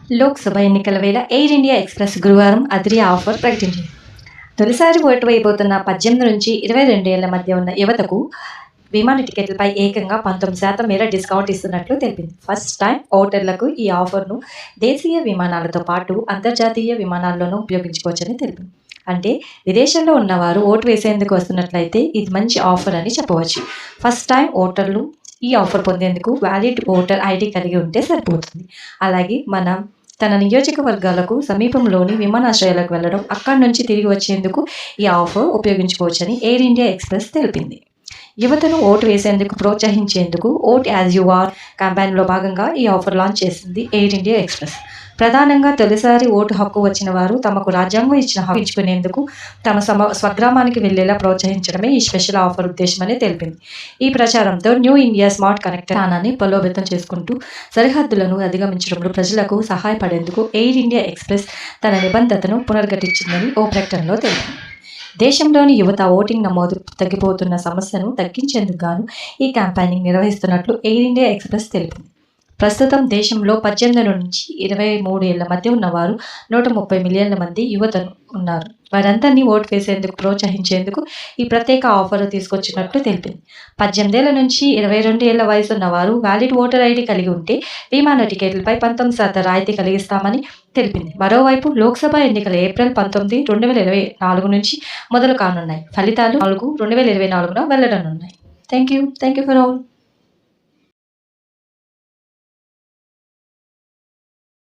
లోక్సభ ఎన్నికల వేళ air India express గురువారం అదిరి ఆఫర్ ప్రకటించింది. తొలిసారి ఓటు వేయబోతున్న 18-22 ఏళ్ల మధ్య ఉన్న యువతకు విమాన టికెట్లపై ఏకంగా 19% మేర డిస్కౌంట్ ఇస్తున్నట్లు తెలిపింది. ఫస్ట్ టైం ఓటర్లకు ఈ ఆఫర్‌ను దేశీయ విమానాలతో పాటు అంతర్జాతీయ విమానాల్లోనూ ఉపయోగించుకోవచ్చని తెలిపింది. అంటే విదేశాల్లో ఉన్నవారు ఓటు వేసేందుకు వస్తున్నట్లయితే ఇది మంచి ఆఫర్ అని చెప్పవచ్చు. ఫస్ట్ టైం ఓటర్లు ఈ ఆఫర్ పొందేందుకు వ్యాలిడ్ ఓటర్ ఐడి కలిగి ఉంటే సరిపోతుంది. అలాగే తన నియోజకవర్గాలకు సమీపంలోని విమానాశ్రయాలకు వెళ్లడం, అక్కడి నుంచి తిరిగి వచ్చేందుకు ఈ ఆఫర్ ఉపయోగించుకోవచ్చని ఎయిర్ ఇండియా ఎక్స్‌ప్రెస్ తెలిపింది. యువతను ఓటు వేసేందుకు ప్రోత్సహించేందుకు ఓట్ యాజ్ యు ఆర్ క్యాంపెయిన్‌లో భాగంగా ఈ ఆఫర్ లాంచ్ చేసింది ఎయిర్ ఇండియా ఎక్స్‌ప్రెస్. ప్రధానంగా తొలిసారి ఓటు హక్కు వచ్చిన వారు తమకు రాజ్యాంగం ఇచ్చిన హక్కు ఇచ్చుకునేందుకు తమ స్వగ్రామానికి వెళ్లేలా ప్రోత్సహించడమే ఈ స్పెషల్ ఆఫర్ ఉద్దేశమని తెలిపింది. ఈ ప్రచారంతో న్యూ ఇండియా స్మార్ట్ కనెక్టర్ స్థానాన్ని బలోపేతం చేసుకుంటూ సరిహద్దులను అధిగమించడంలో ప్రజలకు సహాయపడేందుకు ఎయిర్ ఇండియా ఎక్స్‌ప్రెస్ తన నిబద్ధతను పునర్ఘటించిందని ఓ ప్రకటనలో తెలిపింది. దేశంలోని యువత ఓటింగ్ నమోదు తగ్గిపోతున్న సమస్యను తగ్గించేందుకు గాను ఈ క్యాంపెయినింగ్ నిర్వహిస్తున్నట్లు ఎయిర్ ఇండియా ఎక్స్‌ప్రెస్ తెలిపింది. ప్రస్తుతం దేశంలో 18-23 ఏళ్ల మధ్య ఉన్నవారు 130 మిలియన్ల మంది యువత ఉన్నారు. వారందరినీ ఓటు వేసేందుకు ప్రోత్సహించేందుకు ఈ ప్రత్యేక ఆఫర్ తీసుకొచ్చినట్లు తెలిపింది. 18 ఏళ్ల నుంచి 22 ఏళ్ల వయసు ఉన్నవారు వ్యాలిడ్ ఓటర్ ఐడి కలిగి ఉంటే విమాన టికెట్లపై 19% రాయితీ కలిగిస్తామని తెలిపింది. మరోవైపు లోక్సభ ఎన్నికలు ఏప్రిల్ 19, 2024 నుంచి మొదలు కానున్నాయి. ఫలితాలు 4, 2024న వెల్లడనున్నాయి. Thank you for all.